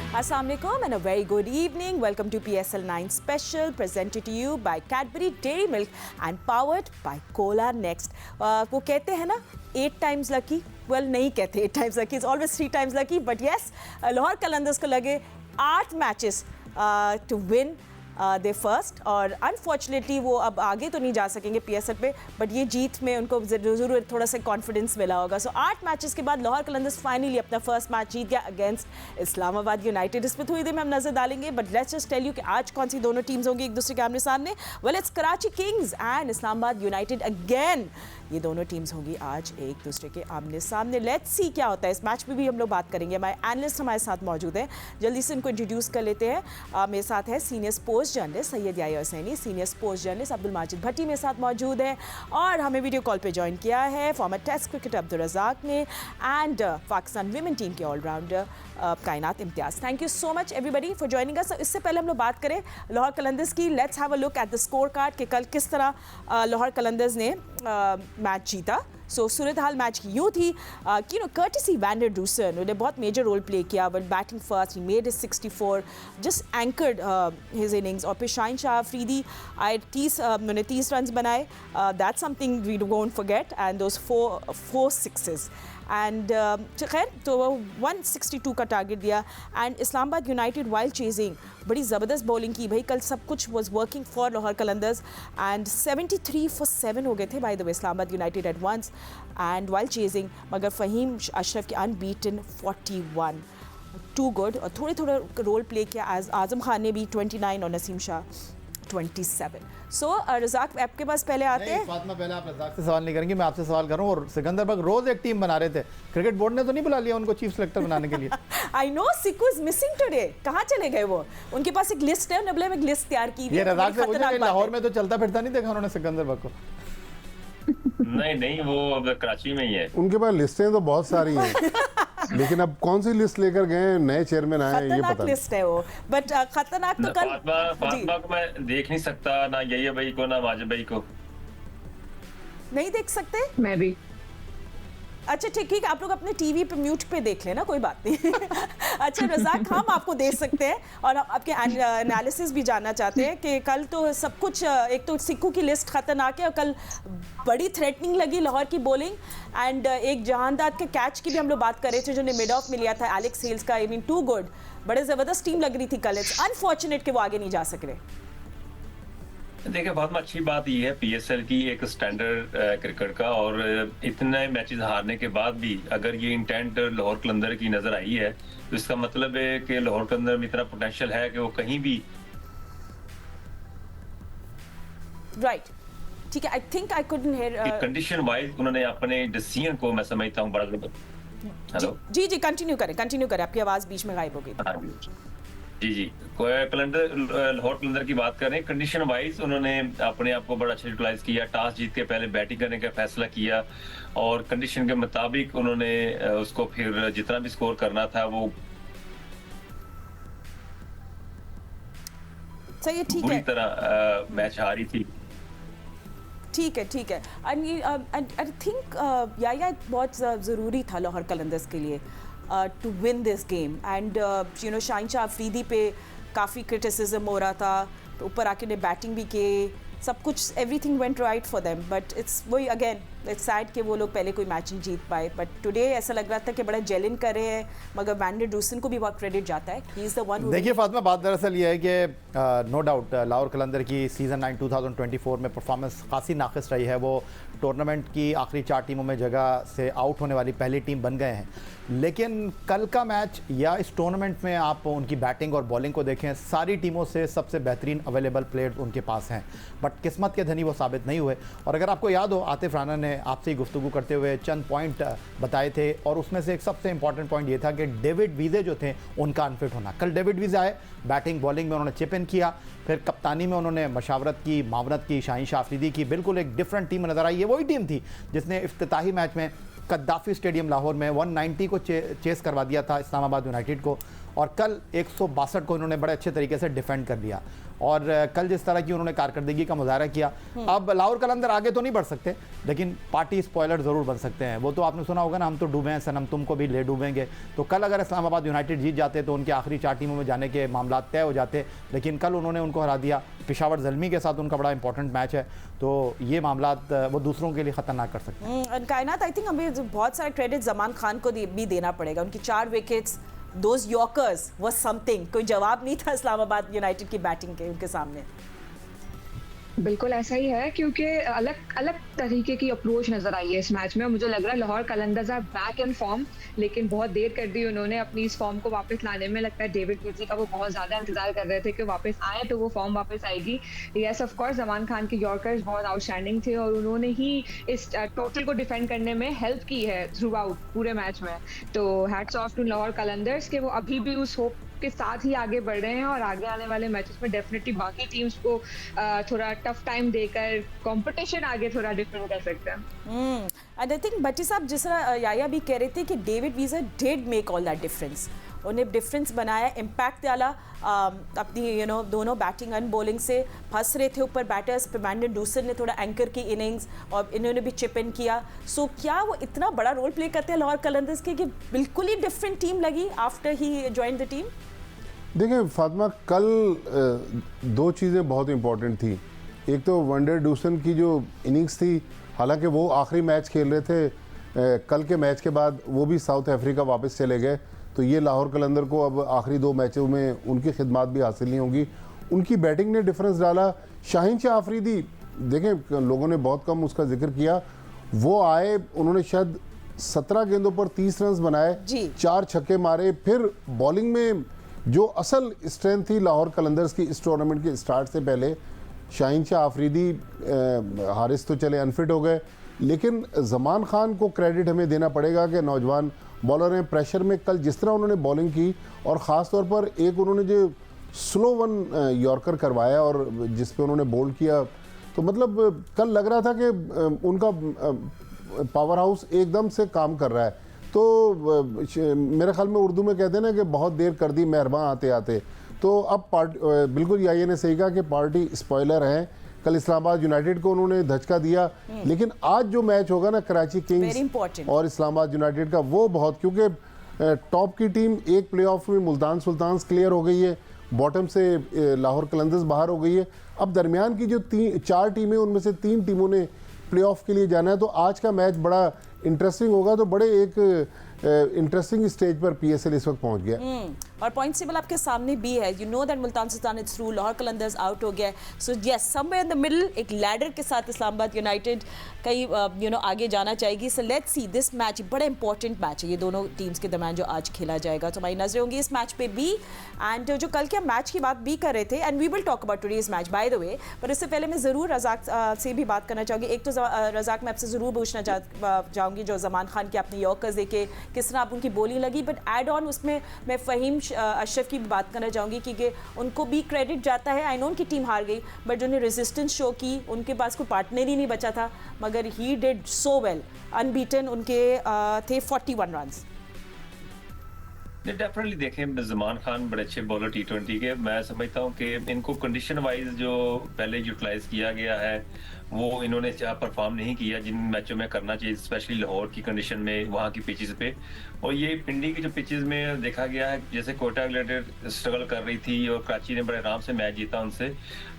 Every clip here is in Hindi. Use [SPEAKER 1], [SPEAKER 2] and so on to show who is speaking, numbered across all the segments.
[SPEAKER 1] Assalamu alaikum and a very good evening. Welcome to PSL 9 Special presented to you by Cadbury Dairy Milk and powered by Cola Next. वो कहते हैं ना 8 times lucky. Well नहीं कहते 8 times lucky. It's always 3 times lucky. But yes, Lahore Qalandars को लगे 8 matches to win they first और अनफॉर्चुनेटली वो अब आगे तो नहीं जा सकेंगे पीएसएल पे, बट ये जीत में उनको ज़रूर थोड़ा सा कॉन्फिडेंस मिला होगा. सो 8 मैचेस के बाद लाहौर कलंदर्स फाइनली अपना फर्स्ट मैच जीत गया अगेंस्ट इस्लामाबाद यूनाइटेड. इस पर थोड़ी देर में हम नजर डालेंगे, but let's just tell you कि आज कौन सी दोनों टीम्स होंगी एक दूसरे के आमने सामने. Well it's Karachi Kings and Islamabad United again. ये दोनों टीम्स होंगी आज एक दूसरे के आमने सामने. लेट्स सी क्या होता है. इस मैच में भी हम लोग बात करेंगे. हमारे एनालिस्ट हमारे साथ मौजूद हैं, जल्दी से इनको इंट्रोड्यूस कर लेते हैं. मेरे साथ है senior sports journalist Syed Yaya Hussaini, senior sports journalist Abdul Majid Bhatti मेरे साथ मौजूद है, और हमें वीडियो कॉल पे ज्वाइन किया है former test cricketer Abdul Razzaq ने एंड पाकिस्तान विमेन टीम के allrounder Kainat Imtiaz. Thank you so much everybody for joining us. इससे पहले हम लोग बात करें लाहौर कलंदर्स की. Let's have a look at the score card कि कल किस तरह लाहौर कलंदर्स ने मैच जीता. सो सूरत हाल मैच की यूँ थी कि कर्टिसी वैन डर डूसन, उन्होंने बहुत मेजर रोल प्ले किया. But batting first he made his 64, just anchored his innings. और फिर शाहीन शाह अफरीदी आए उन्होंने 30 रन बनाए. That's something we don't forget and those 4 sixes and खैर तो 162 का टारगेट दिया. And Islamabad United while chasing बड़ी ज़बरदस्त बॉलिंग की भाई. कल सब कुछ was working for Lahore Qalandars and 73 for 7 हो गए थे by the way Islamabad United at once and while chasing. मगर फ़हीम अशरफ के अनबीटन 41, टू गुड. और थोड़ा रोल प्ले किया आज़म खान ने भी 29 और नसीम शाह 27. सो रज़ाक आपके पास पहले आते हैं.
[SPEAKER 2] फातिमा पहले आप रज़ाक से सवाल नहीं करेंगे, मैं आपसे सवाल करूं. और सिकंदर बग रोज एक टीम बना रहे थे, क्रिकेट बोर्ड ने तो नहीं बुला लिया उनको चीफ सेलेक्टर बनाने के लिए?
[SPEAKER 1] I know Siku is missing today. कहाँ चले गए वो? उनके पास एक लिस्ट है, उन्होंने एक लिस्ट तैयार की.
[SPEAKER 2] ये रज़ाक से पूछा लाहौर में तो चलता फिरता नहीं देखा उन्होंने सिकंदर बग को?
[SPEAKER 3] नहीं वो अब कराची में ही है.
[SPEAKER 4] उनके पास लिस्टें तो बहुत सारी हैं लेकिन अब कौन सी लिस्ट लेकर गए नए चेयरमैन आए ये पता नहीं.
[SPEAKER 1] लिस्ट है वो, बट खतरनाक तो कल
[SPEAKER 3] फातिमा को मैं देख नहीं सकता, ना यही भाई को ना माजिद भाई को
[SPEAKER 1] नहीं देख सकते.
[SPEAKER 5] मैं भी.
[SPEAKER 1] अच्छा ठीक, आप लोग अपने टीवी पे म्यूट पे देख लेना, कोई बात नहीं. अच्छा रज़ाक, हम आपको देख सकते हैं और हम आपके एनालिसिस भी जानना चाहते हैं कि कल तो सब कुछ, एक तो सिक्कू की लिस्ट खतरनाक है और कल बड़ी थ्रेटनिंग लगी लाहौर की बॉलिंग. एंड एक जहानदाद के कैच की भी हम लोग बात कर रहे थे जो ने मिड ऑफ में लिया था एलेक्स हेल्स का. आई मीन टू गुड, बड़े ज़बरदस्त टीम लग रही थी कल. इट्स अनफॉर्चुनेट कि वो आगे नहीं जा सक रहे.
[SPEAKER 3] देखिए फातिमा, अच्छी बात ये है पीएसएल की एक स्टैंडर्ड क्रिकेट का, और इतने मैचेस हारने के बाद भी अगर ये इंटेंट लाहौर कलंदर की नजर आई है तो इसका मतलब है कि लाहौर कलंदर में इतना पोटेंशियल है कि वो कहीं भी.
[SPEAKER 1] राइट, ठीक है. I think I couldn't hear.
[SPEAKER 3] Condition wise उन्होंने अपने डिसीजन को मैं समझता हूँ बड़ा. हेलो
[SPEAKER 1] जी कंटिन्यू करें. आपकी आवाज़ बीच में गायब हो गई.
[SPEAKER 3] जी लाहौर कलंदर की बात करें. कंडीशन वाइज उन्होंने अपने आप को बड़ा अच्छा यूटिलाइज किया. टॉस जीत के पहले बैटिंग करने का फैसला किया और कंडीशन के मुताबिक उन्होंने उसको फिर जितना भी स्कोर करना था वो
[SPEAKER 1] सही. ठीक
[SPEAKER 3] पूरी
[SPEAKER 1] है,
[SPEAKER 3] तरह मैच हारी थी.
[SPEAKER 1] ठीक है. आई थिंक या बहुत ज़रूरी था लाहौर कलंदर्स के लिए to win this game. And Shaheen Shah Afridi पे काफ़ी क्रिटिसिज्म हो रहा था, तो ऊपर आके उन्हें बैटिंग भी की, सब कुछ everything went right for them. But it's वही अगेन इट्स सैड कि वो लोग पहले कोई मैच नहीं जीत पाए. बट टुडे ऐसा लग रहा था कि बड़ा जेलिन कर रहे हैं, मगर वैन डर डूसन को भी बहुत क्रेडिट जाता है. He is the one.
[SPEAKER 2] देखिए फातिमा, बात दरअसल ये है कि नो डाउट लाहौर कलंदर की सीज़न 9 2024 में परफॉर्मेंस खासी नाक़िस रही है. वो टूर्नामेंट की आखिरी 4 टीमों में जगह से आउट होने वाली पहली टीम बन गए हैं. लेकिन कल का मैच या इस टूर्नामेंट में आप उनकी बैटिंग और बॉलिंग को देखें, सारी टीमों से सबसे बेहतरीन अवेलेबल प्लेयर्स उनके पास हैं. बट किस्मत के धनी वो साबित नहीं हुए. और अगर आपको याद हो, आतिफ राना ने आपसे गुफ्तगू करते हुए चंद पॉइंट बताए थे और उसमें से एक सबसे इंपॉर्टेंट पॉइंट ये था कि डेविड वीज़े जो थे उनका अनफिट होना. कल डेविड वीज़े आए, बैटिंग बॉलिंग में उन्होंने चिप इन किया, फिर कप्तानी में उन्होंने मशावरत की, मावनत की, शाहीन शाह अफरीदी की. बिल्कुल एक डिफरेंट टीम नज़र आई. ये वही टीम थी जिसने इफ्तिताही मैच में कद्दाफी स्टेडियम लाहौर में 190 को चेस करवा दिया था इस्लामाबाद यूनाइटेड को. और कल 162 को इन्होंने बड़े अच्छे तरीके से डिफेंड कर लिया। और कल जिस तरह की उन्होंने कारकर्दगी का मुजाहरा किया, अब लाहौर कलंदर आगे तो नहीं बढ़ सकते, लेकिन पार्टी स्पॉयलर ज़रूर बन सकते हैं। वो तो आपने सुना होगा ना, हम तो डूबे हैं सनम, तुमको भी ले डूबेंगे। तो कल अगर इस्लामाबाद यूनाइटेड जीत जाते तो उनके आखिरी 4 टीमों में जाने के मामला तय हो जाते, लेकिन कल उन्होंने उनको हरा दिया। पेशावर ज़ल्मी के साथ उनका बड़ा इंपॉर्टेंट मैच है, तो ये मामला वो दूसरों के लिए ख़तरनाक कर सकते हैं।
[SPEAKER 1] कायनात, आई थिंक हमें बहुत सारा क्रेडिट जमान खान को भी देना पड़ेगा। उनकी 4 wickets, those yorkers was something. कोई जवाब नहीं था इस्लामाबाद यूनाइटेड की बैटिंग के उनके सामने।
[SPEAKER 5] बिल्कुल ऐसा ही है, क्योंकि अलग अलग तरीके की अप्रोच नजर आई है इस मैच में। मुझे लग रहा है Lahore Qalandars are back in form, लेकिन बहुत देर कर दी उन्होंने अपनी इस फॉर्म को वापस लाने में। लगता है डेविड विली का वो बहुत ज्यादा इंतजार कर रहे थे कि वापस आए तो वो फॉर्म वापस आएगी। Yes of course Zaman Khan के यॉर्कर्स बहुत आउटस्टैंडिंग थे और उन्होंने ही इस टोटल को डिफेंड करने में हेल्प की है थ्रू आउट पूरे मैच में। तो hats off to Lahore Qalandars के वो अभी भी उस होप के साथ ही आगे बढ़ रहे हैं और आगे आने वाले मैचेस में डेफिनेटली बाकी टीम्स को थोड़ा टफ टाइम देकर कंपटीशन आगे थोड़ा डिफरेंट कर सकते हैं।
[SPEAKER 1] एंड आई थिंक भट्टी साहब, जिस तरह याया भी कह रहे थे कि David वीजर did make all that difference, उन्हें डिफरेंस बनाया, इम्पैक्ट डाला अपनी दोनों बैटिंग एंड बॉलिंग से। फंस रहे थे ऊपर बैटर्स, ब्रैंडन डूसन ने थोड़ा एंकर की इनिंग्स और इन्होंने भी चिप इन किया। सो क्या वो इतना बड़ा रोल प्ले करते हैं लाहौर कलंदर्स के कि बिल्कुल ही डिफरेंट टीम लगी after he join the team?
[SPEAKER 4] देखिए फातिमा, कल 2 चीज़ें बहुत इंपॉर्टेंट थी। एक तो वंडर डूसन की जो इनिंग्स थी, हालांकि वो आखिरी मैच खेल रहे थे, कल के मैच के बाद वो भी साउथ अफ्रीका वापस चले गए, तो ये लाहौर कलंदर को अब आखिरी 2 मैचों में उनकी खिदमत भी हासिल नहीं होंगी। उनकी बैटिंग ने डिफरेंस डाला। शाहीन शाह आफरीदी, देखें लोगों ने बहुत कम उसका जिक्र किया, वो आए, उन्होंने शायद 17 गेंदों पर 30 रन बनाए, 4 छक्के मारे। फिर बॉलिंग में जो असल स्ट्रेंथ थी लाहौर कलंदर्स की इस टूर्नामेंट के स्टार्ट से पहले, शाहीन शाह आफरीदी, हारिस तो चले अनफिट हो गए, लेकिन जमान खान को क्रेडिट हमें देना पड़ेगा कि नौजवान बॉलर हैं। प्रेशर में कल जिस तरह उन्होंने बॉलिंग की, और ख़ास तौर पर एक उन्होंने जो स्लो वन यॉर्कर करवाया और जिस पे उन्होंने बोल्ड किया, तो मतलब कल लग रहा था कि उनका पावर हाउस एकदम से काम कर रहा है। तो मेरे ख्याल में उर्दू में कहते हैं ना कि बहुत देर कर दी मेहरबान आते आते। तो अब बिल्कुल याया ने सही कहा कि पार्टी स्पॉयलर है। कल इस्लामाबाद यूनाइटेड को उन्होंने धचका दिया, लेकिन आज जो मैच होगा ना कराची किंग्स और इस्लामाबाद यूनाइटेड का, वो बहुत, क्योंकि टॉप की टीम एक प्लेऑफ में मुल्तान सुल्तान्स क्लियर हो गई है, बॉटम से लाहौर कलंदर्स बाहर हो गई है। अब दरमियान की जो 4 टीमें, उनमें से 3 टीमों ने प्लेऑफ के लिए जाना है। तो आज का मैच बड़ा इंटरेस्टिंग होगा। तो बड़े एक इंटरेस्टिंग स्टेज पर पीएसएल इस वक्त पहुंच गया।
[SPEAKER 1] और पॉइंट्स टेबल आपके सामने भी है। You know that Multan Sultan is through, Lahore Qalandars out हो गया। So yes, somewhere in the middle एक लैडर के साथ इस्लामाबाद यूनाइटेड कई आगे जाना चाहेगी। So let's see this match, बड़ा इंपॉर्टेंट मैच है ये दोनों टीम्स के दरमियान जो आज खेला जाएगा। तो हमारी नजरें होंगी इस मैच पे भी। एंड जो कल के मैच की बात भी कर रहे थे, and we will talk about today's match by the way, पर इससे पहले मैं ज़रूर रज़ाक से भी बात करना चाहूँगी। एक तो रज़ाक मैं आपसे ज़रूर पूछना चाहूँगी, जो जमान खान के अपने यॉर्कर्स देखे किस तरह आप उनकी बोलिंग लगी, बट एड ऑन उसमें मैं फ़हीम अशरफ की बात करना चाहूँगी क्योंकि उनको भी क्रेडिट जाता है। आई नो उनकी टीम हार गई, बट जिन्होंने रेजिस्टेंस शो की, उनके पास कोई पार्टनर ही नहीं बचा था, मगर he did so well, unbeaten उनके थे 41 रन्स।
[SPEAKER 3] डेफिनेटली देखें, जमान खान बड़े अच्छे बॉलर T20 के। मैं समझता हूँ कि इनको कंडीशन वाइज जो पहले यूटिलाइज किया गया है वो इन्होंने परफॉर्म नहीं किया जिन मैचों में करना चाहिए, स्पेशली लाहौर की कंडीशन में, वहाँ की पिचेस पे। और ये पिंडी की जो पिचेस में देखा गया है, जैसे कोटा यूनाइटेड स्ट्रगल कर रही थी और कराची ने बड़े आराम से मैच जीता उनसे,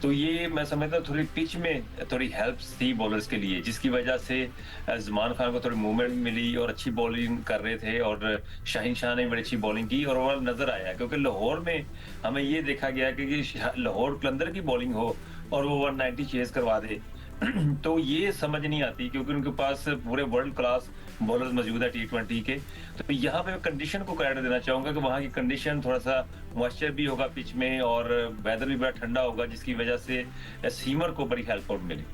[SPEAKER 3] तो ये मैं समझता हूँ थोड़ी पिच में थोड़ी हेल्प थी बॉलर्स के लिए, जिसकी वजह से जमान खान को थोड़ी मूवमेंट मिली और अच्छी बॉलिंग कर रहे थे। और शाहीन शाह ने बड़ी अच्छी बॉलिंग की और वो नजर आया, क्योंकि लाहौर में हमें ये देखा गया कि लाहौर कलंदर की बॉलिंग हो और वो 190 चेज करवा दे तो ये समझ नहीं आती, क्योंकि उनके पास पूरे वर्ल्ड क्लास बॉलर्स मौजूद है T20 के। तो यहाँ पे कंडीशन को क्रेडिट देना चाहूंगा कि वहाँ की कंडीशन थोड़ा सा मॉइस्चर भी होगा पिच में और वेदर भी बड़ा ठंडा होगा, जिसकी वजह से सीमर को बड़ी हेल्प आउट मिली।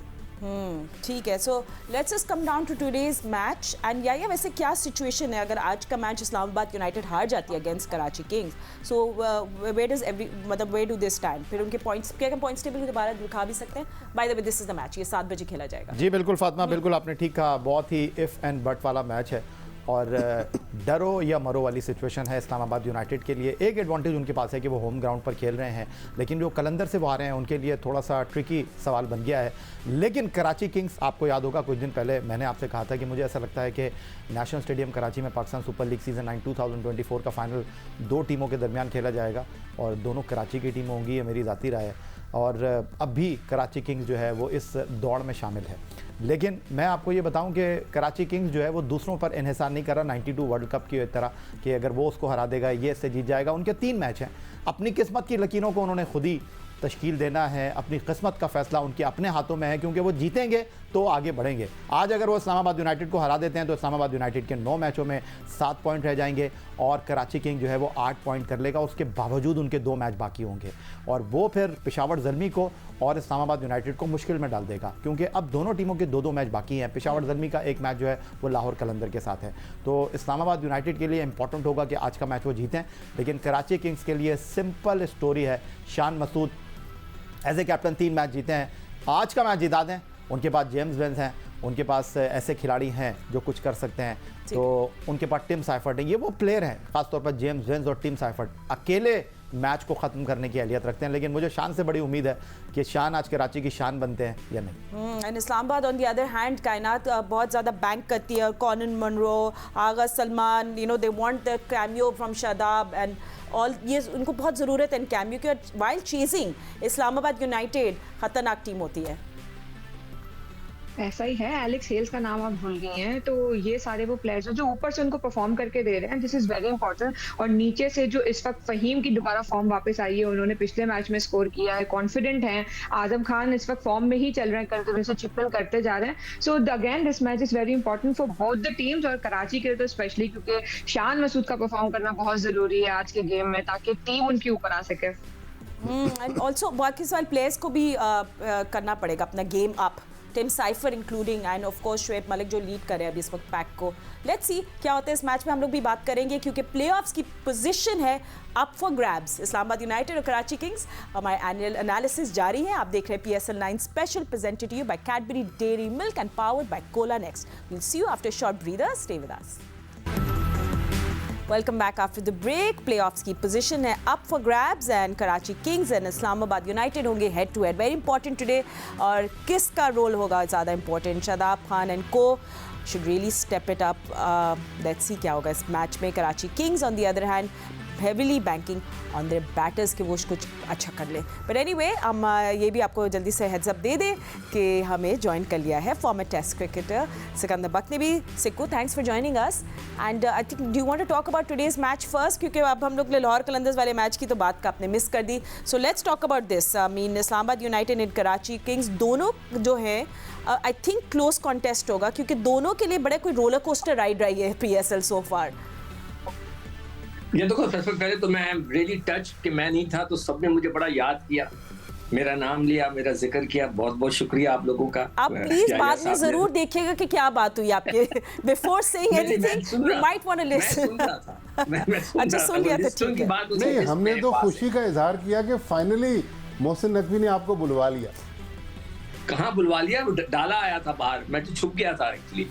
[SPEAKER 1] ठीक है। So let's just come down to today's match. And या वैसे क्या सिचुएशन है अगर आज का मैच इस्लामाबाद यूनाइटेड हार जाती है against Karachi Kings? So where do they stand? फिर उनके पॉइंट्स, क्या पॉइंट्स टेबल को दोबारा दिखा भी सकते हैं? Bye the way this is the match, ये 7 बजे खेला जाएगा।
[SPEAKER 2] जी बिल्कुल फातिमा, बिल्कुल आपने ठीक कहा, बहुत ही इफ एंड बट वाला मैच है। और डरो या मरो वाली सिचुएशन है इस्लामाबाद यूनाइटेड के लिए। एक एडवांटेज उनके पास है कि वो होम ग्राउंड पर खेल रहे हैं, लेकिन जो कलंदर से वो आ रहे हैं उनके लिए थोड़ा सा ट्रिकी सवाल बन गया है। लेकिन कराची किंग्स, आपको याद होगा कुछ दिन पहले मैंने आपसे कहा था कि मुझे ऐसा लगता है कि नेशनल स्टेडियम कराची में पाकिस्तान सुपर लीग सीज़न 9 2024 का फाइनल दो टीमों के दरमियान खेला जाएगा और दोनों कराची की टीम होंगी, ये मेरी ज़ाती राय है। और अब भी कराची किंग्स जो है वो इस दौड़ में शामिल है। लेकिन मैं आपको ये बताऊं कि कराची किंग्स जो है वो दूसरों पर इन्हिसार नहीं कर रहा 92 वर्ल्ड कप की तरह कि अगर वो उसको हरा देगा ये इससे जीत जाएगा। उनके 3 मैच हैं, अपनी किस्मत की लकीरों को उन्होंने खुद ही तश्कील देना है, अपनी किस्मत का फैसला उनके अपने हाथों में है, क्योंकि वो जीतेंगे तो आगे बढ़ेंगे। आज अगर वो इस्लामाबाद यूनाइटेड को हरा देते हैं तो इस्लामाबाद यूनाइटेड के 9 मैचों में 7 पॉइंट रह जाएंगे और कराची किंग जो है वो 8 पॉइंट कर लेगा। उसके बावजूद उनके 2 मैच बाकी होंगे और वो फिर पेशावर ज़ल्मी को और इस्लामाबाद यूनाइटेड को मुश्किल में डाल देगा, क्योंकि अब दोनों टीमों के 2-2 मैच बाकी हैं। पेशावर ज़ल्मी का एक मैच जो है वो लाहौर कलंदर के साथ है। तो इस्लामाबाद यूनाइटेड के लिए इंपॉर्टेंट होगा कि आज का मैच वो जीतें, लेकिन कराची किंग्स के लिए सिंपल स्टोरी है। Shan Masood as a captain 3 match जीते हैं, आज का मैच जिता दें। उनके पास जेम्स वेंस हैं, उनके पास ऐसे खिलाड़ी हैं जो कुछ कर सकते हैं, तो उनके पास टिम साइफर्ट है। ये वो प्लेयर हैं, खासतौर पर जेम्स वेंस और टिम साइफर्ट अकेले मैच को ख़त्म करने की अहलियत रखते हैं। लेकिन मुझे शान से बड़ी उम्मीद है कि शान आज कराची की शान बनते हैं या नहीं।
[SPEAKER 1] And Islamabad on the other hand कायनात बहुत ज़्यादा बैंक करती है। Colin Munro, Agha Salman, you know they want the cameo from Shadab and all, ये उनको बहुत ज़रूरत है इन कैमियो की। वाइल चेजिंग इस्लामाबाद यूनाइटेड खतरनाक टीम होती है।
[SPEAKER 5] ऐसा ही है, एलेक्स हेल्स का नाम आप भूल गई हैं, तो ये सारे वो प्लेयर्स हैं जो ऊपर से उनको परफॉर्म करके दे रहे हैं, दिस इज वेरी इंपॉर्टेंट। और नीचे से जो इस वक्त फहीम की दोबारा फॉर्म वापस आई है, उन्होंने पिछले मैच में स्कोर किया है, कॉन्फिडेंट हैं। आजम खान इस वक्त फॉर्म में ही चल रहे हैं, करते से चिपल करते जा रहे हैं। So again this match is very important for both the teams और कराची के लिए तो स्पेशली, क्योंकि शान मसूद का परफॉर्म करना बहुत जरूरी है आज के गेम में ताकि टीम उनके ऊपर आ सके।
[SPEAKER 1] एंड ऑल्सो बाकी सारे प्लेयर्स को भी करना पड़ेगा अपना game up, Tim Seifert including and of course Shoaib Malik जो लीड कर रहे हैं अभी इस वक्त पैक को। लेट्स सी क्या होता है इस मैच में, हम लोग भी बात करेंगे क्योंकि प्लेऑफ्स की पोजीशन है up for grabs. Islamabad United और कराची किंग्स। हमारे एनुअल एनालिसिस जारी है, आप देख रहे हैं PSL 9 special presented to you by Cadbury Dairy Milk and powered by Cola Next. We'll see you after short breather, stay with us. Welcome back after the break. Playoffs की position है up for grabs and Karachi Kings and Islamabad United होंगे head to head. Very important today. और किसका रोल होगा ज़्यादा important? Shadab Khan and co should really step it up. Let's see क्या होगा इस मैच में। Karachi Kings on the other hand heavily banking on their batters कि वो कुछ अच्छा कर ले। But anyway, हम ये भी आपको जल्दी से heads up दे दें कि हमें ज्वाइन कर लिया है former test cricketer Sikandar Bakht ने भी। Sikku, thanks for joining us and I think do you want to talk about today's match first, क्योंकि अब हम लोग लाहौर कलंदर्स वाले मैच की तो बात का आपने मिस कर दी। So let's talk about this. I mean Islamabad United and Karachi Kings दोनों जो हैं आई थिंक क्लोज कॉन्टेस्ट होगा, क्योंकि दोनों के लिए बड़े कोई रोलर कोस्टर राइड रही है PSL सो फार।
[SPEAKER 6] ये देखो, सबसे पहले तो मैं रियली टच कि मैं नहीं था तो सबने मुझे बड़ा याद किया, मेरा नाम लिया, मेरा जिक्र किया। बहुत बहुत शुक्रिया आप लोगों का।
[SPEAKER 1] आप प्लीज बाद में जरूर देखिएगा कि क्या बात हुई आपके। Before saying anything you might want to listen. अच्छा, सुन लिया था, ठीक है।
[SPEAKER 4] नहीं, हमने तो खुशी का इजहार किया कि फाइनली मोहसिन नकवी ने आपको बुलवा लिया।
[SPEAKER 6] कहाँ बुलवा लिया, डाला आया था बाहर, मैं तो छुप गया था एक्चुअली।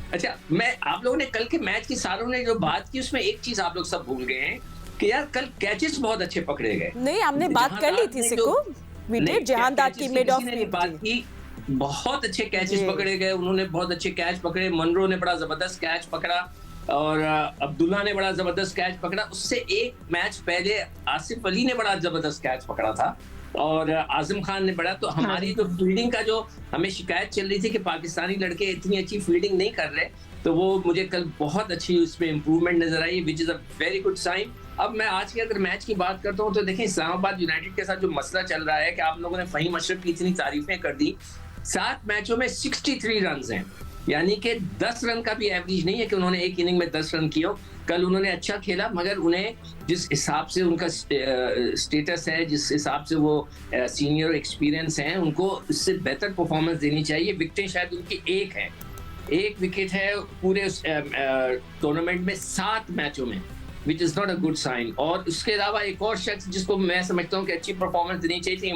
[SPEAKER 6] अच्छा, मैं आप लोगों ने कल के मैच की सारों ने जो बात की उसमें एक चीज आप लोग सब भूल गए हैं कि यार कल कैचेस बहुत अच्छे पकड़े गए।
[SPEAKER 1] नहीं, हमने बात कर ली थी सिक्कू, वी डिड। जहांदार की मिड ऑफ
[SPEAKER 6] बात की, बहुत अच्छे कैचेस पकड़े गए, उन्होंने बहुत अच्छे कैच पकड़े। मनरो ने बड़ा जबरदस्त कैच पकड़ा और अब्दुल्ला ने बड़ा जबरदस्त कैच पकड़ा। उससे एक मैच पहले आसिफ अली ने बड़ा जबरदस्त कैच पकड़ा था और आजम खान ने बड़ा। तो हमारी तो फील्डिंग का जो हमें शिकायत चल रही थी कि पाकिस्तानी लड़के इतनी अच्छी फील्डिंग नहीं कर रहे, तो वो मुझे कल बहुत अच्छी उसमें इम्प्रूवमेंट नजर आई, which is a very good sign. अब मैं आज के अगर मैच की बात करता हूँ तो देखें, इस्लामाबाद यूनाइटेड के साथ जो मसला चल रहा है कि आप लोगों ने फहीम अशरफ की इतनी तारीफें कर दी, 7 मैचों में 63 रन हैं, यानी कि 10 रन का भी एवरेज नहीं है कि उन्होंने एक इनिंग में 10 रन किए। कल उन्होंने अच्छा खेला, मगर उन्हें जिस हिसाब से उनका स्टेटस है, जिस हिसाब से वो सीनियर एक्सपीरियंस हैं, उनको इससे बेहतर परफॉर्मेंस देनी चाहिए। विकेटें शायद उनकी एक विकेट है पूरे टूर्नामेंट में 7 मैचों में, which is not a good sign. और उसके अलावा एक और शख्स जिसको मैं समझता हूँ कि अच्छी परफॉर्मेंस देनी चाहिए थी,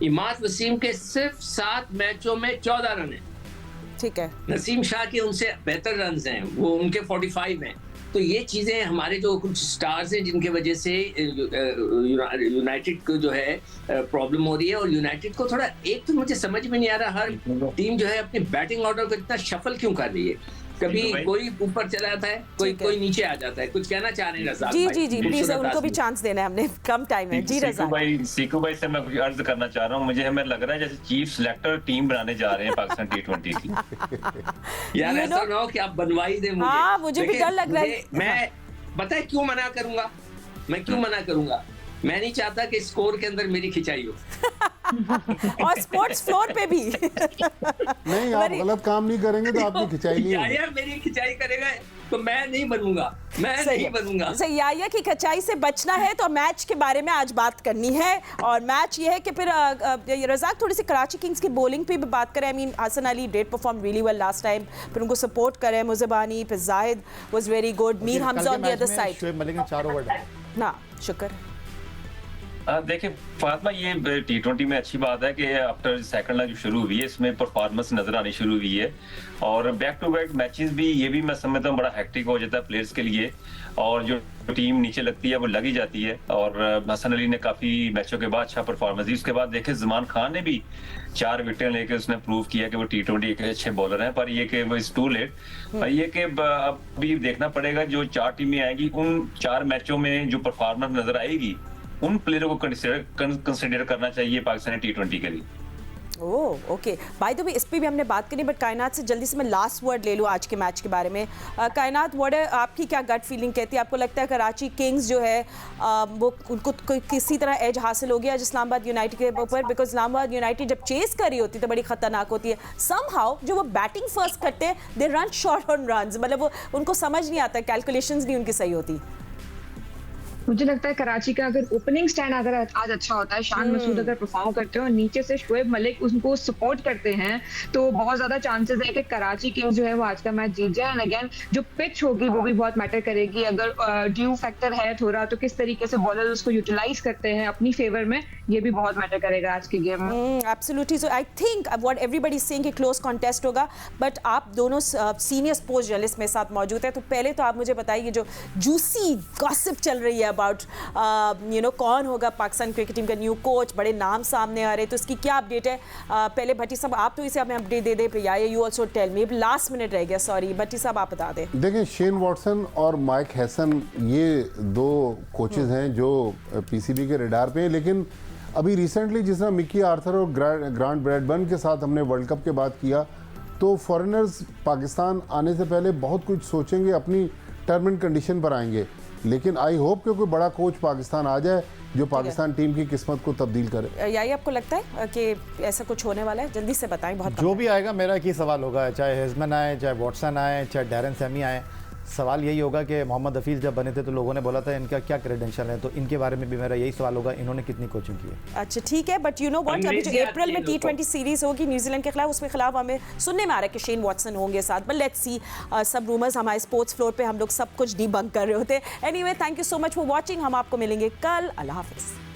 [SPEAKER 6] इमाद वसीम के सिर्फ 7 मैचों में 14 रन है।
[SPEAKER 1] ठीक है।
[SPEAKER 6] नसीम शाह के उनसे बेहतर रन्स हैं, वो उनके 45 हैं। तो ये चीजें हमारे जो कुछ स्टार्स हैं जिनके वजह से यूनाइटेड को जो है प्रॉब्लम हो रही है। और यूनाइटेड को थोड़ा एक तो मुझे समझ में नहीं आ रहा, हर टीम जो है अपनी बैटिंग ऑर्डर को इतना शफल क्यों कर रही है। कभी कोई ऊपर चला जाता है, कोई नीचे आ जाता है। कुछ कहना चाह रहे हैं रज़ाक
[SPEAKER 1] जी
[SPEAKER 6] भाई?
[SPEAKER 1] जी जी प्लीज उनको भी चांस देना है, हमने कम टाइम है। जी रज़ाक।
[SPEAKER 3] सीकू भाई से मैं कुछ अर्ज करना चाह रहा हूँ, मुझे हमें लग रहा है जैसे चीफ सिलेक्टर टीम बनाने जा रहे हैं पाकिस्तान T20 की।
[SPEAKER 6] यार ऐसा ना हो कि आप बनवाई दे मुझे।
[SPEAKER 1] हाँ, मुझे भी डर लग रहा है।
[SPEAKER 6] मैं पता है क्यों मना करूंगा, मैं क्यों मना करूंगा? मैं नहीं चाहता कि स्कोर के अंदर मेरी खिंचाई हो।
[SPEAKER 1] और स्पोर्ट्स फ्लोर पे भी
[SPEAKER 4] नहीं, आप गलत काम नहीं करेंगे तो आपकी खिंचाई नहीं होगी।
[SPEAKER 6] यार मेरी खिंचाई करेगा तो मैं नहीं बनूंगा, मैं नहीं बनूंगा।
[SPEAKER 1] सही, याया की खिंचाई से बचना है तो मैच के बारे में आज बात करनी है। और मैच ये है कि फिर रज़ाक थोड़ी सी कराची किंग्स की बॉलिंग पे भी बात करें। I mean Hasan Ali did perform really well last time, फिर उनको सपोर्ट करें मुज़बानी, फिर Zahid was very good, Mir Hamza on the other side.
[SPEAKER 2] Shoaib Malik ने 4 ओवर डाले
[SPEAKER 1] ना, शुक्र।
[SPEAKER 3] देखिए फातिमा, ये T20 में अच्छी बात है कि आफ्टर सेकंड लाइन जो शुरू हुई है इसमें परफॉर्मेंस नजर आनी शुरू हुई है। और बैक टू बैक मैचेस भी, ये भी मैं समझता हूँ बड़ा हेक्टिक हो जाता है प्लेयर्स के लिए, और जो टीम नीचे लगती है वो लगी जाती है। और हसन अली ने काफी मैचों के बाद अच्छा परफॉर्मेंस दी। उसके बाद देखे जमान खान ने भी 4 विकेटें लेके उसने प्रूव किया कि वो T20 के अच्छे बॉलर हैं। पर ये कि वो इज टू लेट, ये कि अभी देखना पड़ेगा जो 4 टीमें आएंगी उन 4 मैचों में जो परफॉर्मेंस नजर आएगी उन प्लेयरों को कंसिडर करना चाहिए पाकिस्तानी T20 के लिए।
[SPEAKER 1] ओह ओके, बाय द वे इस पे भी हमने बात करनी, बट कायनात से जल्दी से मैं लास्ट वर्ड ले लूँ आज के मैच के बारे में। कायनात, व्हाट है आपकी क्या गट फीलिंग कहती है? आपको लगता है कराची किंग्स जो है वो उनको किसी तरह एज हासिल हो गया आज इस्लामाबाद यूनाइटेड के ऊपर? बिकॉज इस्लामाबाद यूनाइटेड जब चेस कर रही होती है तो बड़ी खतरनाक होती है। समहाउ जो वो बैटिंग फर्स्ट करते हैं they run short on runs, मतलब वो उनको समझ नहीं आता, कैलकुलेशंस नहीं उनकी सही होती।
[SPEAKER 5] मुझे लगता है कराची का अगर ओपनिंग स्टैंड अगर आज अच्छा होता है, शान मसूद अगर परफॉर्म करते हैं और नीचे से शोएब मलिक उनको सपोर्ट करते हैं, तो बहुत ज्यादा चांसेस है कि कराची किंग्स जो है वो आज का मैच जीत जाए। एंड अगेन जो पिच होगी वो भी बहुत मैटर करेगी। अगर ड्यू फैक्टर है थोड़ा, तो किस तरीके से बॉलर उसको यूटिलाइज करते हैं अपनी फेवर में, ये भी बहुत मैटर करेगा आज के गेम में।
[SPEAKER 1] Absolutely. So I think what everybody is saying कि क्लोज कॉन्टेस्ट होगा, बट आप दोनों सीनियर स्पोर्ट्स जर्नलिस्ट मेरे साथ मौजूद है, तो पहले तो आप मुझे बताइए जो जूसी गॉसिप चल रही है अबाउट कौन होगा पाकिस्तान क्रिकेट टीम का न्यू कोच, बड़े नाम सामने आ रहे हैं, तो इसकी क्या अपडेट है? पहले भट्टी साहब आप तो इसे हमें अपडेट दे दें, या you also tell me. Last minute रह गया, सॉरी भट्टी साहब आप बता दें।
[SPEAKER 4] देखिए, शेन वॉटसन और माइक हैसन ये 2 कोचेज हैं जो पीसीबी के रडार पे हैं। लेकिन अभी रिसेंटली जिस तरह मिकी आर्थर और ग्रांट ब्रैडबर्न के साथ हमने वर्ल्ड कप के बाद किया, तो फॉरेनर्स पाकिस्तान आने से पहले बहुत कुछ सोचेंगे, अपनी टर्म एंड कंडीशन पर आएंगे। लेकिन आई होप कि कोई बड़ा कोच पाकिस्तान आ जाए जो पाकिस्तान टीम की किस्मत को तब्दील करे।
[SPEAKER 1] यही आपको लगता है कि ऐसा कुछ होने वाला है? जल्दी से बताएं, बहुत
[SPEAKER 2] जो भी आएगा मेरा एक ही सवाल होगा, चाहे हेजमन आए, चाहे वॉटसन आए, चाहे डैरन सैमी आए, सवाल यही होगा कि मोहम्मद हफीज़ जब बने थे तो लोगों ने बोला था इनका क्या क्रेडेंशियल है, तो इनके बारे में भी मेरा यही सवाल होगा, इन्होंने कितनी कोचिंग की है।
[SPEAKER 1] अच्छा ठीक है, बट यू नो व्हाट, अभी जो अप्रैल में T20 सीरीज होगी न्यूजीलैंड के खिलाफ, उसमें खिलाफ हमें सुनने में आ रहा है कि शेन वॉटसन होंगे साथ, बट लेट्स सी। सब रूमर्स हमारे स्पोर्ट्स फ्लोर पे हम लोग सब कुछ डिबंक कर रहे होते हैं। Anyway, thank you so much for watching. हम आपको मिलेंगे कल। अल्लाह हाफिज़।